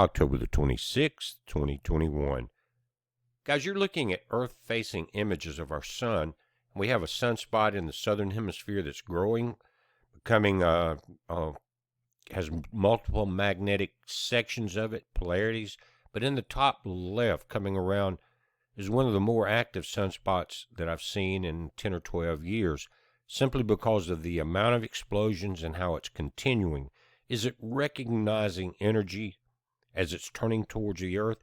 October the 26th, 2021. Guys, you're looking at Earth-facing images of our sun. We have a sunspot in the southern hemisphere that's growing, becoming, has multiple magnetic sections of it, polarities. But in the top left, coming around, is one of the more active sunspots that I've seen in 10 or 12 years, simply because of the amount of explosions and how it's continuing. Is it recognizing energy as it's turning towards the Earth?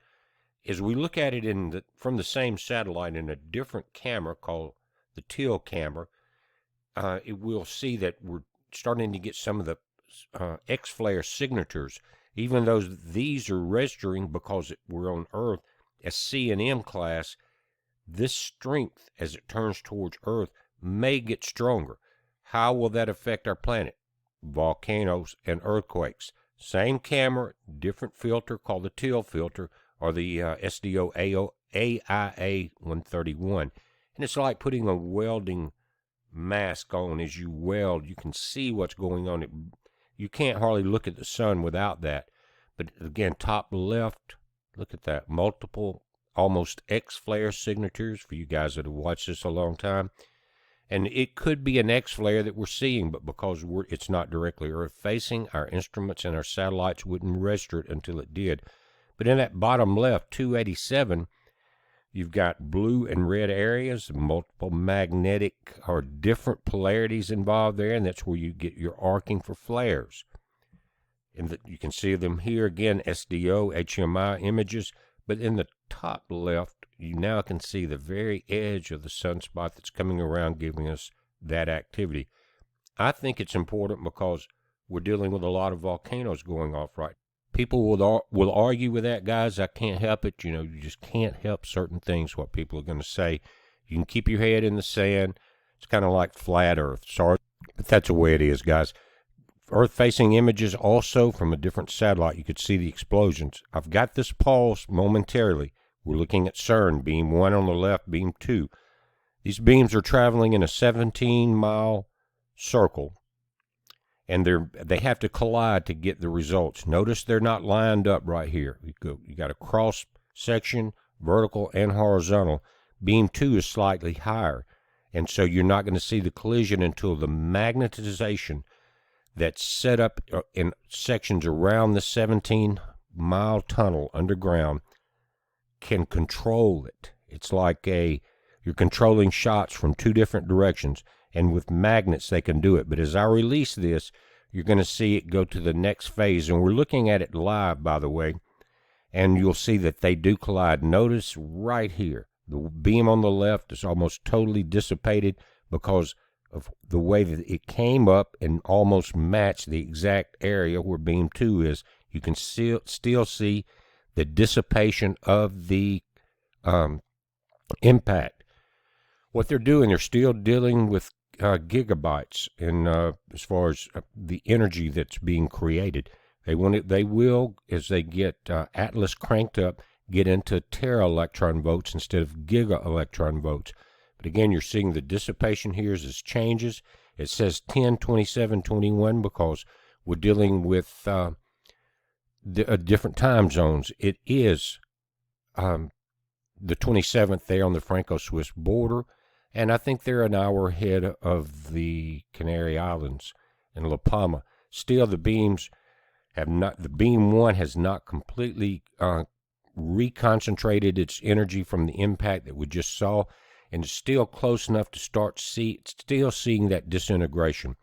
As we look at it from the same satellite in a different camera called the teal camera, it will see that we're starting to get some of the X-flare signatures, even though these are registering because we're on Earth as C and M class. This strength as it turns towards Earth may get stronger. How will that affect our planet? Volcanoes and earthquakes. Same camera, different filter called the teal filter, or the SDO AIA 131. And it's like putting a welding mask on. As you weld, you can see what's going on. You can't hardly look at the sun without that. But again, top left, look at that. Multiple, almost X-flare signatures for you guys that have watched this a long time. And it could be an X-flare that we're seeing, but because it's not directly Earth-facing, our instruments and our satellites wouldn't register it until it did. But in that bottom left, 287, you've got blue and red areas, multiple magnetic or different polarities involved there, and that's where you get your arcing for flares. And you can see them here again, SDO, HMI images. But in the top left, you now can see the very edge of the sunspot that's coming around, giving us that activity. I think it's important because we're dealing with a lot of volcanoes going off right. People will argue with that, guys. I can't help it. You just can't help certain things, what people are going to say. You can keep your head in the sand. It's kind of like flat Earth. Sorry, but that's the way it is, guys. Earth-facing images also from a different satellite. You could see the explosions. I've got this paused momentarily. We're looking at CERN, beam 1 on the left, beam 2. These beams are traveling in a 17-mile circle, and they have to collide to get the results. Notice they're not lined up right here. You got a cross section, vertical and horizontal. Beam 2 is slightly higher, and so you're not going to see the collision until the magnetization that's set up in sections around the 17-mile tunnel underground can control it. It's like you're controlling shots from two different directions, and with magnets they can do it. But as I release this, you're going to see it go to the next phase, and we're looking at it live, by the way, and you'll see that they do collide. Notice right here, the beam on the left is almost totally dissipated because of the way that it came up and almost matched the exact area where beam 2 is. You can still see the dissipation of the impact. What they're doing, they're still dealing with gigabytes in as far as the energy that's being created. They will, as they get Atlas cranked up, get into tera electron volts instead of giga electron volts. But again, you're seeing the dissipation here as it changes. It says 10, 27, 21 because we're dealing with different time zones. It is the 27th there on the Franco-Swiss border, and I think they're an hour ahead of the Canary Islands in La Palma. Still, the beams the beam 1 has not completely reconcentrated its energy from the impact that we just saw, and it's still close enough to start still seeing that disintegration.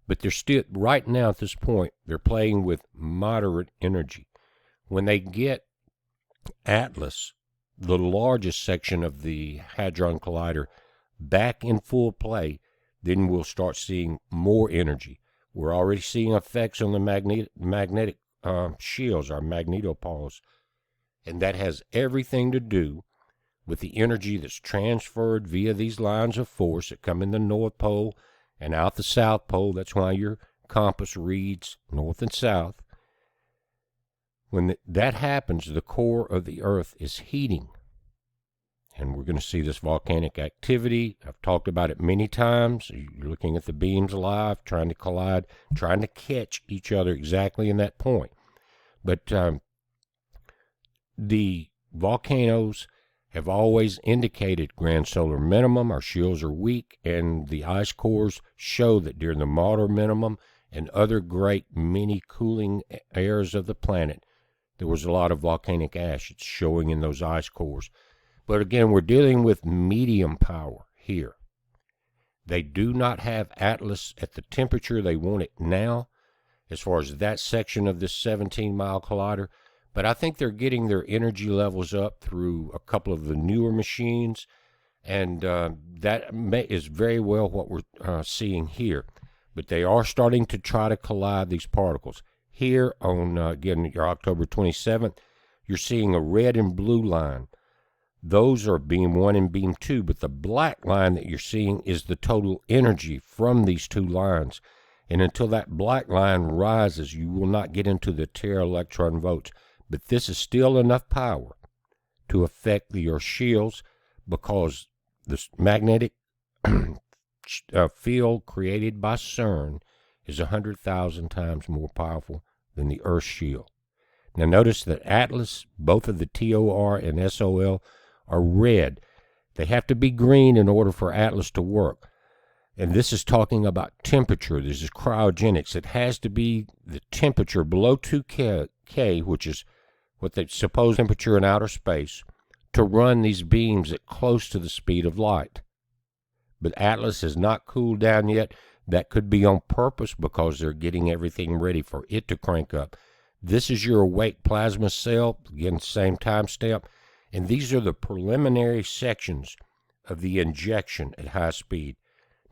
But they're still, right now at this point, they're playing with moderate energy. When they get Atlas, the largest section of the Hadron Collider, back in full play, then we'll start seeing more energy. We're already seeing effects on the magnetic shields, our magnetopoles, and that has everything to do with the energy that's transferred via these lines of force that come in the North Pole and out the South Pole. That's why your compass reads north and south. When that happens, the core of the Earth is heating. And we're going to see this volcanic activity. I've talked about it many times. You're looking at the beams live, trying to collide, trying to catch each other exactly in that point. But the volcanoes have always indicated grand solar minimum. Our shields are weak, and the ice cores show that during the moderate minimum and other great mini cooling eras of the planet, there was a lot of volcanic ash. It's showing in those ice cores. But again, we're dealing with medium power here. They do not have Atlas at the temperature they want it now, as far as that section of this 17-mile collider. But I think they're getting their energy levels up through a couple of the newer machines, and that is very well what we're seeing here. But they are starting to try to collide these particles. Here on, again, your October 27th, you're seeing a red and blue line. Those are beam 1 and beam 2, but the black line that you're seeing is the total energy from these two lines. And until that black line rises, you will not get into the tera-electron volts. But this is still enough power to affect your shields, because the magnetic field created by CERN is 100,000 times more powerful than the Earth's shield. Now notice that Atlas, both of the TOR and SOL, are red. They have to be green in order for Atlas to work. And this is talking about temperature. This is cryogenics. It has to be the temperature below 2 K, which is what they suppose temperature in outer space, to run these beams at close to the speed of light. But Atlas has not cooled down yet. That could be on purpose because they're getting everything ready for it to crank up. This is your awake plasma cell, again, same time step. And these are the preliminary sections of the injection at high speed.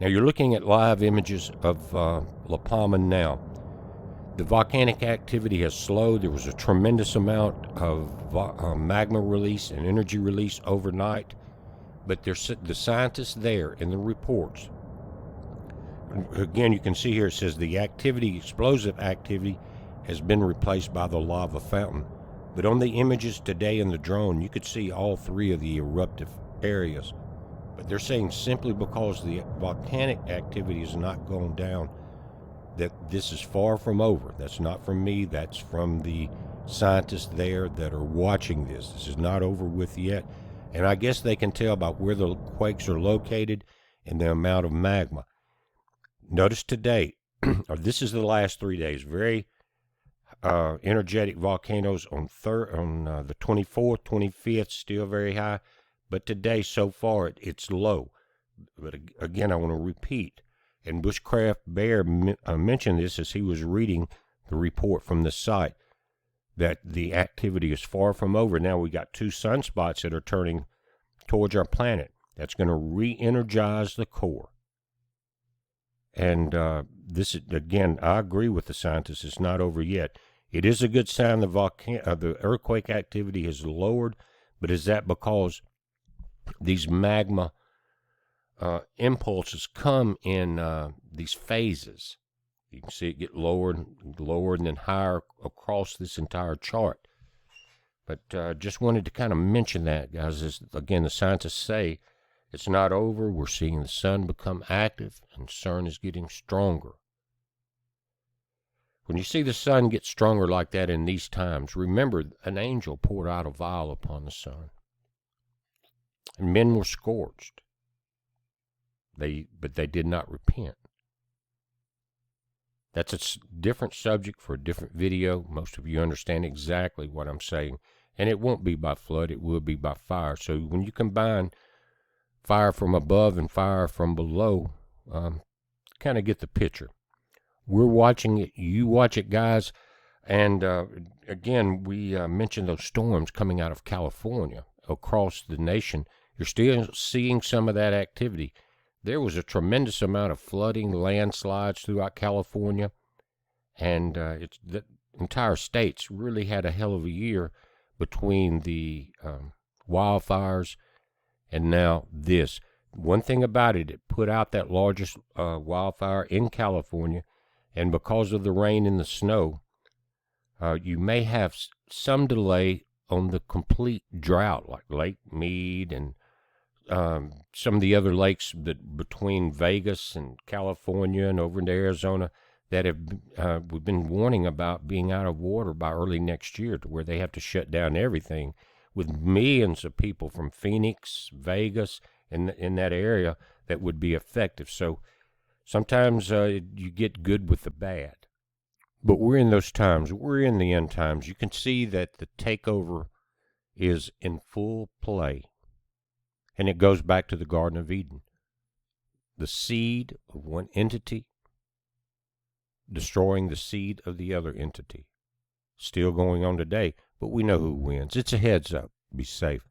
Now you're looking at live images of La Palma now. The volcanic activity has slowed. There was a tremendous amount of magma release and energy release overnight. But there's the scientists there in the reports. Again, you can see here it says the activity, explosive activity, has been replaced by the lava fountain. But on the images today in the drone, you could see all three of the eruptive areas. But they're saying simply because the volcanic activity has not gone down, that this is far from over. That's not from me. That's from the scientists there that are watching this. This is not over with yet. And I guess they can tell by where the quakes are located and the amount of magma. Notice today, or this is the last 3 days, very energetic volcanoes on the 24th, 25th, still very high. But today, so far, it's low. But again, I want to repeat. And Bushcraft Bear mentioned this as he was reading the report from the site, that the activity is far from over. Now we got 2 sunspots that are turning towards our planet. That's going to re-energize the core. And this is, again, I agree with the scientists. It's not over yet. It is a good sign the earthquake activity has lowered, but is that because these magma impulses come in these phases? You can see it get lower and then higher across this entire chart. But just wanted to kind of mention that, guys. As, again, the scientists say it's not over. We're seeing the sun become active, and CERN is getting stronger. When you see the sun get stronger like that in these times, remember an angel poured out a vial upon the sun, and men were scorched. But they did not repent. That's a different subject for a different video. Most of you understand exactly what I'm saying. And it won't be by flood, it will be by fire. So when you combine fire from above and fire from below, kind of get the picture. We're watching it. You watch it, guys. And again, we mentioned those storms coming out of California across the nation. You're still seeing some of that activity. There was a tremendous amount of flooding, landslides throughout California, and the entire states really had a hell of a year between the wildfires and now this. One thing about it, it put out that largest wildfire in California, and because of the rain and the snow, you may have some delay on the complete drought, like Lake Mead and some of the other lakes that between Vegas and California and over into Arizona. that have we've been warning about being out of water by early next year, to where they have to shut down everything, with millions of people from Phoenix, Vegas, and in that area that would be effective. So sometimes you get good with the bad. But we're in those times. We're in the end times. You can see that the takeover is in full play. And it goes back to the Garden of Eden. The seed of one entity destroying the seed of the other entity. Still going on today, but we know who wins. It's a heads up. Be safe.